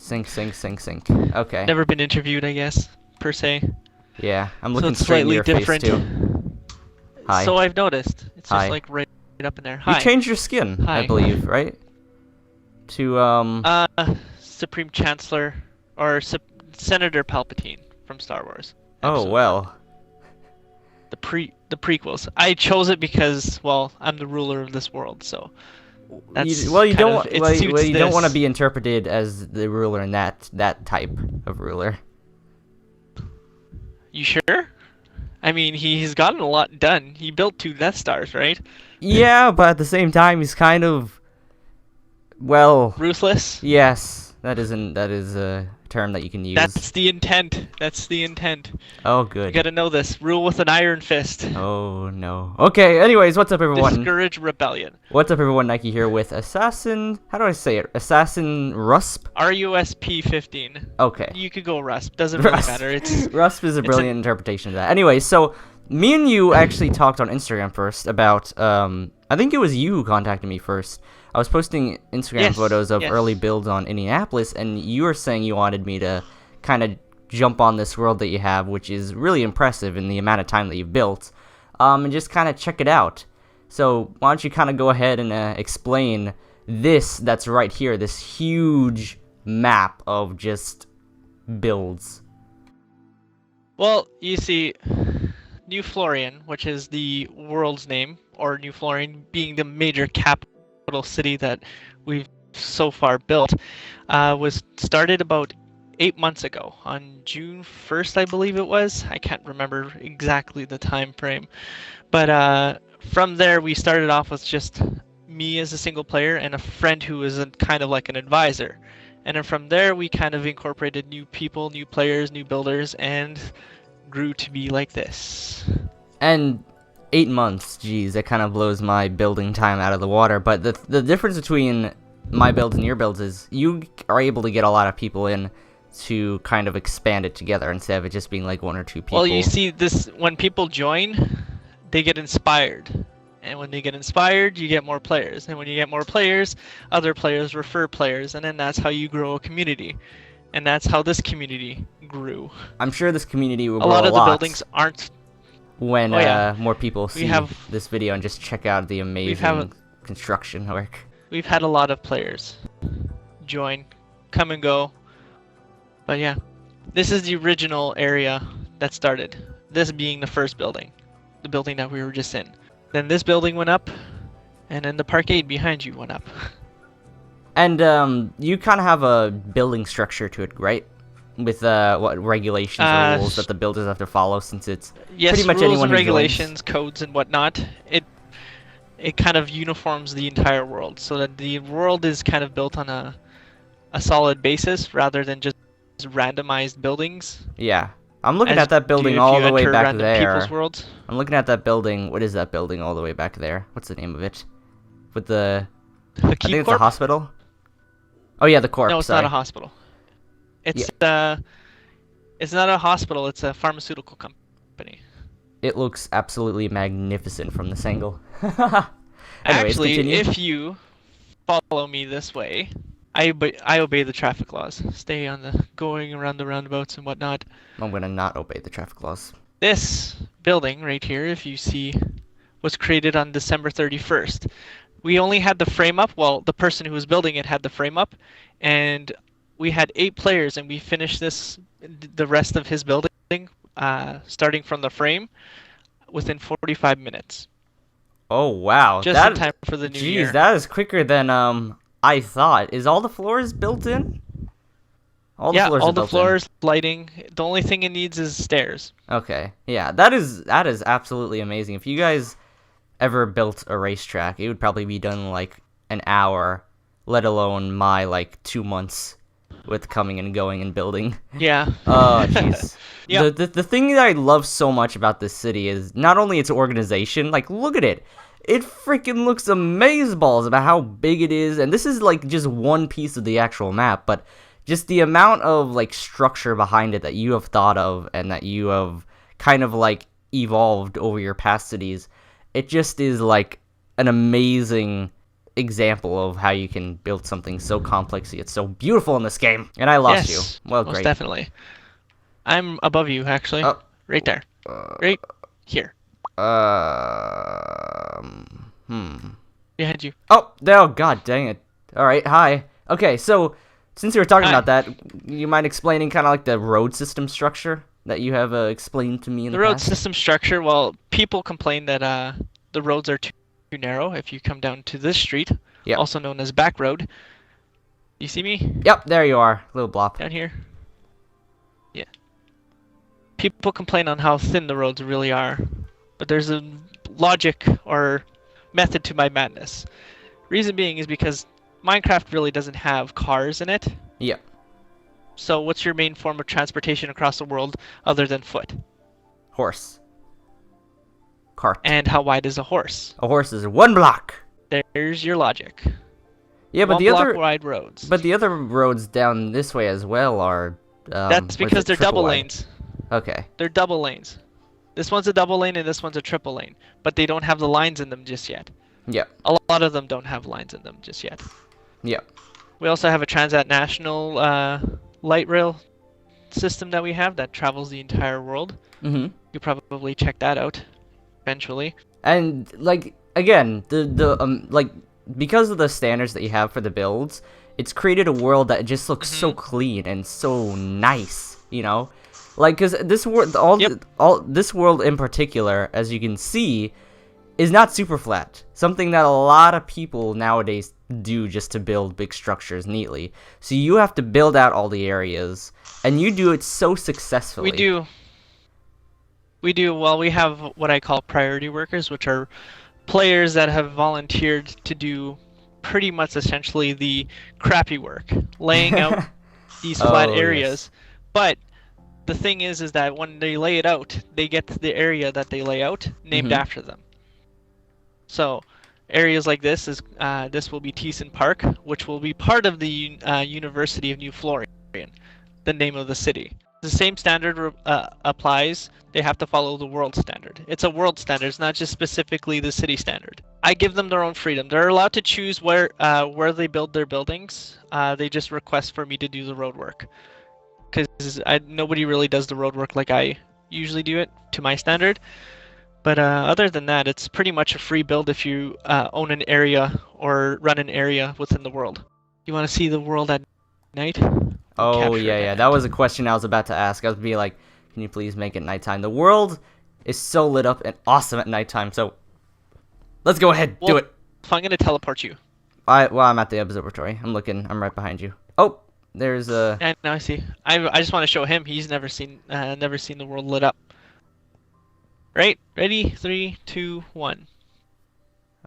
Sync. Okay. Never been interviewed, I guess, per se. Yeah, I'm So looking it's straight into slightly your different. face too. Hi. So I've noticed. It's just Hi. like right up in there. You Hi. changed your skin, I Hi. believe, right? To Supreme Chancellor or Senator Palpatine from Star Wars. Oh Episode 1. well. The prequels. I chose it because, well, I'm the ruler of this world, so that's Well, you kind don't. of, it Well, suits you don't want to this. be interpreted as the ruler in that type of ruler. You sure? I mean, he's gotten a lot done. He built 2 Death Stars, right? Yeah, but at the same time, he's kind of. Well, Ruthless. yes, that is a term that you can use. That's the intent. That's the intent. Oh, You good. gotta know this. Rule with an iron fist. Oh no. Okay. Anyways, what's up, everyone? Discourage rebellion. What's up, everyone? Nike here with Assassin. How do I say it? assassinRUSP. RUSP15. Okay. You could go RUSP. Doesn't really Rust. matter. It's Rust is a brilliant interpretation of that. Anyway, so me and you actually talked on Instagram first about I think it was you who contacted me first. I was posting Instagram Yes, photos of yes. early builds on Indianapolis, and you were saying you wanted me to kind of jump on this world that you have, which is really impressive in the amount of time that you've built, and just kind of check it out. So why don't you kind of go ahead and explain this that's right here, this huge map of just builds. Well, you see, New Florian, which is the world's name, or New Florian being the major capital city that we've so far built, was started about 8 months ago, on June 1st, I believe it was. I can't remember exactly the time frame. But from there, we started off with just me as a single player and a friend who was kind of like an advisor. And then from there, we kind of incorporated new people, new players, new builders, and grew to be like this. And 8 months, geez, that kind of blows my building time out of the water. But the difference between my builds and your builds is you are able to get a lot of people in to kind of expand it together instead of it just being like 1 or 2 people. Well, you see, this when people join, they get inspired. And when they get inspired, you get more players. And when you get more players, other players refer players. And then that's how you grow a community. And that's how this community grew. I'm sure this community will A grow lot a of the buildings aren't. when Oh, yeah. more people see this video and just check out the amazing construction work. We've had a lot of players join, come and go. But yeah, this is the original area that started. This being the first building, the building that we were just in. Then this building went up, and then the parkade behind you went up. And you kind of have a building structure to it, right? With what regulations or rules that the builders have to follow, since it's pretty much rules anyone and who regulations, codes and whatnot. It kind of uniforms the entire world, so that the world is kind of built on a solid basis rather than just randomized buildings. Yeah. I'm looking at that building all the way back there. People's worlds. I'm looking at that building. What is that building all the way back there? What's the name of it? With the I think it's a hospital. Oh yeah, the corp. No, it's not a hospital. It's it's not a hospital. It's a pharmaceutical company. It looks absolutely magnificent from this angle. Anyways, actually, continue. if you follow me this way, I obey the traffic laws. Stay on the going around the roundabouts and whatnot. I'm gonna not obey the traffic laws. This building right here, if you see, was created on December 31st. We only had the frame up. Well, the person who was building it had the frame up, and we had 8 players, and we finished the rest of his building, starting from the frame, within 45 minutes. Oh wow! Just in time for the new year. Jeez, that is quicker than I thought. Is all the floors built in? All the floors, lighting. The only thing it needs is stairs. Okay, yeah, that is absolutely amazing. If you guys ever built a racetrack, it would probably be done in like an hour, let alone my like 2 months with coming and going and building. Yeah. Oh, jeez. Yeah. The thing that I love so much about this city is not only its organization, like look at it. It freaking looks amazeballs about how big it is, and this is like just one piece of the actual map, but just the amount of like structure behind it that you have thought of and that you have kind of like evolved over your past cities, it just is like an amazing example of how you can build something so complex yet so beautiful in this game. And I lost you. Well, most great. definitely. I'm above you, actually. Oh. Right there. Right here. Behind you. Oh, no, god dang it. Alright, hi. Okay, so, since you were talking Hi. about that, you mind explaining kind of like the road system structure that you have explained to me in the road past? system structure, well, people complain that the roads are too narrow. If you come down to this street, Yep. also known as back road, you see me? Yep, there you are, little blop. Down here? Yeah. People complain on how thin the roads really are, but there's a logic or method to my madness. Reason being is because Minecraft really doesn't have cars in it. Yep. So what's your main form of transportation across the world other than foot? Horse. Cart. And how wide is a horse? A horse is 1 block. There's your logic. Yeah, but One the block other wide roads. but the other roads down this way as well are That's because they're double lanes. Okay. They're double lanes. This one's a double lane and this one's a triple lane, but they don't have the lines in them just yet. Yep. A lot of them don't have lines in them just yet. Yep. We also have a Transat National light rail system that we have that travels the entire world. Mhm. You probably check that out eventually. And like again, the like because of the standards that you have for the builds, it's created a world that just looks so clean and so nice, you know? Like cuz this world all this world in particular, as you can see, is not super flat. Something that a lot of people nowadays do just to build big structures neatly. So you have to build out all the areas, and you do it so successfully. We do. Well, we have what I call priority workers, which are players that have volunteered to do pretty much essentially the crappy work, laying out these flat areas. But the thing is that when they lay it out, they get the area that they lay out named after them. So areas like this this will be Thiessen Park, which will be part of the University of New Florian, the name of the city. The same standard applies. They have to follow the world standard. It's a world standard. It's not just specifically the city standard. I give them their own freedom. They're allowed to choose where they build their buildings. They just request for me to do the road work, because nobody really does the road work like I usually do it to my standard. But other than that, it's pretty much a free build if you own an area or run an area within the world. You want to see the world at night? Oh, yeah. That was a question I was about to ask. I was be like, can you please make it nighttime? The world is so lit up and awesome at nighttime, so let's go ahead. Do it. I'm going to teleport you. I'm at the observatory. I'm looking. I'm right behind you. Oh, there's a... And now I see. I just want to show him. He's never seen the world lit up. Right? Ready? 3, 2, 1.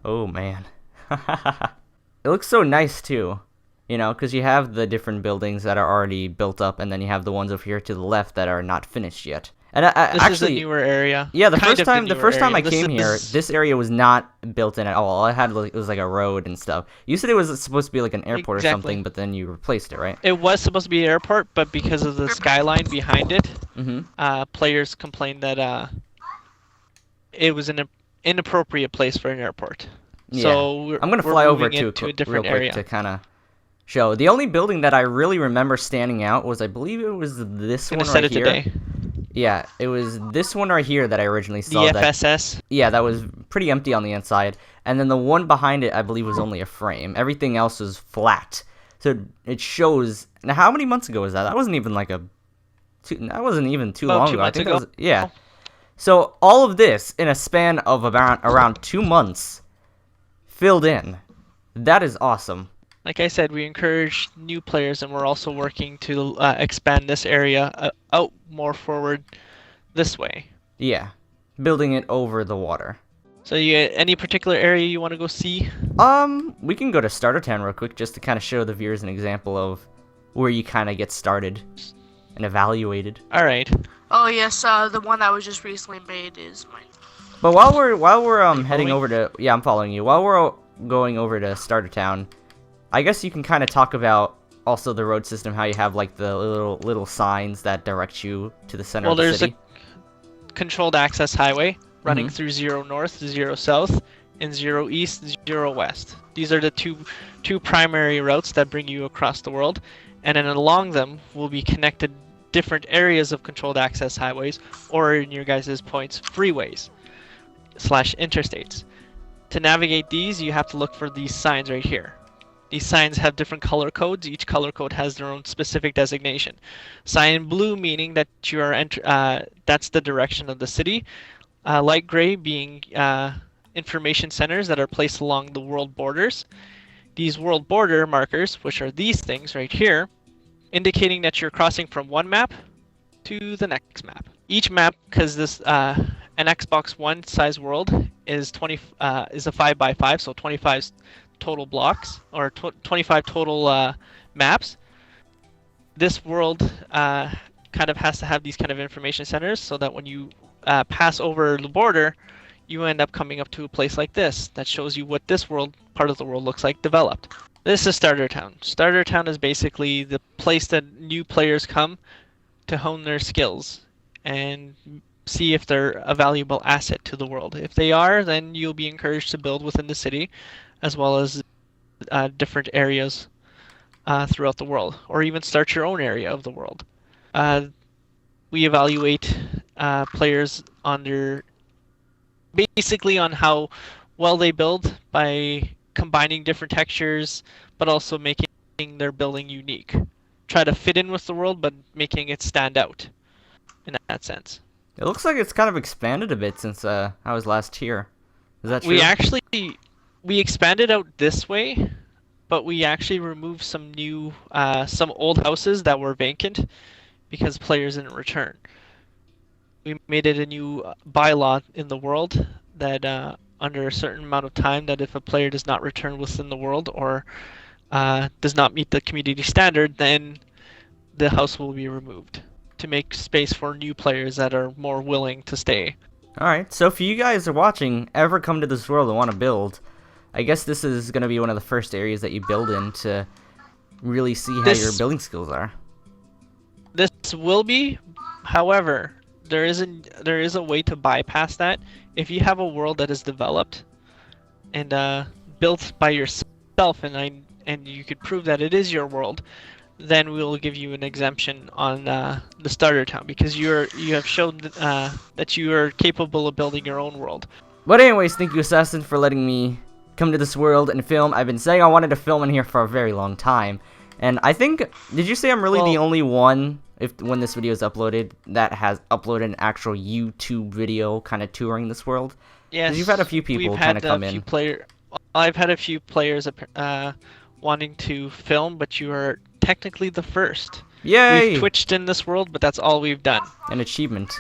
Oh, man. It looks so nice, too. You know, because you have the different buildings that are already built up, and then you have the ones over here to the left that are not finished yet. And This actually, is a newer area. yeah, the first time I This came here, this area was not built in at all. All I had it was like a road and stuff. You said it was supposed to be like an airport or something, but then you replaced it, right? It was supposed to be an airport, but because of the skyline behind it, players complained that it was an inappropriate place for an airport. Yeah. So I'm gonna we're fly over moving it to a different real quick area. to kind of show. The only building that I really remember standing out was, I believe it was this one right here. Today. Yeah, it was this one right here that I originally saw. The FSS. Yeah, that was pretty empty on the inside, and then the one behind it, I believe, was only a frame. Everything else was flat. So it shows. Now, how many months ago was that? That wasn't even like that wasn't even too long ago. I think it was. Yeah. So all of this in a span of around 2 months filled in. That is awesome. Like I said, we encourage new players, and we're also working to expand this area out more forward this way. Yeah, building it over the water. So any particular area you want to go see? We can go to Starter Town real quick just to kind of show the viewers an example of where you kind of get started and evaluated. All right. Oh yes, the one that was just recently made is mine. But while we're heading over to I'm following you. While we're going over to Starter Town, I guess you can kind of talk about also the road system, how you have like the little signs that direct you to the center of the city. Well, there's a controlled access highway running through 0 north, 0 south, and 0 east, 0 west. These are the two primary routes that bring you across the world, and then along them will be connected different areas of controlled access highways, or in your guys' points, freeways / interstates. To navigate these, you have to look for these signs right here. These signs have different color codes. Each color code has their own specific designation. Sign blue meaning that you are that's the direction of the city. Light gray being information centers that are placed along the world borders. These world border markers, which are these things right here, indicating that you're crossing from one map to the next map. Each map, because this an Xbox One size world is a 5x5, so 25 total blocks or 25 total maps. This world kind of has to have these kind of information centers so that when you pass over the border, you end up coming up to a place like this that shows you what this part of the world looks like developed. This is Starter Town. Starter Town is basically the place that new players come to hone their skills and see if they're a valuable asset to the world. If they are, then you'll be encouraged to build within the city, as well as different areas throughout the world, or even start your own area of the world. We evaluate players basically on how well they build by combining different textures, but also making their building unique. Try to fit in with the world, but making it stand out in that sense. It looks like it's kind of expanded a bit since I was last here. Is that true? We expanded out this way, but we actually removed some old houses that were vacant because players didn't return. We made it a new bylaw in the world that under a certain amount of time, that if a player does not return within the world or does not meet the community standard, then the house will be removed to make space for new players that are more willing to stay. Alright, so if you guys are watching, ever come to this world and want to build, I guess this is going to be one of the first areas that you build in to really see how your building skills are. This will be, however, there is a way to bypass that. If you have a world that is developed and built by yourself, and you could prove that it is your world, then we'll give you an exemption on the starter town, because you have shown that you are capable of building your own world. But anyways, thank you, Assassin, for letting me come to this world and film. I've been saying I wanted to film in here for a very long time, and I think, did you say I'm really the only one, when this video is uploaded, that has uploaded an actual YouTube video kind of touring this world? Yes. 'Cause you've had a few people kind of come in. I've had a few players wanting to film, but you are technically the first. Yay! We've twitched in this world, but that's all we've done. An achievement.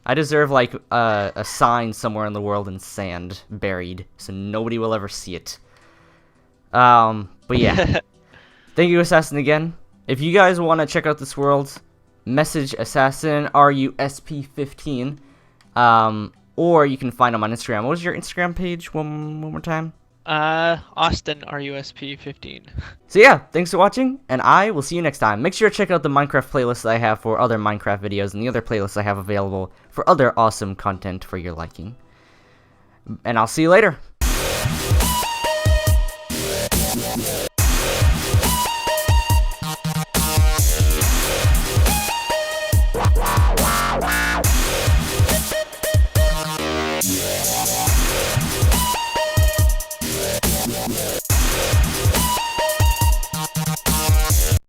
I deserve like a sign somewhere in the world in sand, buried, so nobody will ever see it. But yeah. Thank you, Assassin, again. If you guys want to check out this world, message assassinRUSP15. Or you can find them on Instagram. What was your Instagram page? One more time. AustinRUSP15. So yeah, thanks for watching, and I will see you next time. Make sure to check out the Minecraft playlist that I have for other Minecraft videos, and the other playlists I have available for other awesome content for your liking. And I'll see you later.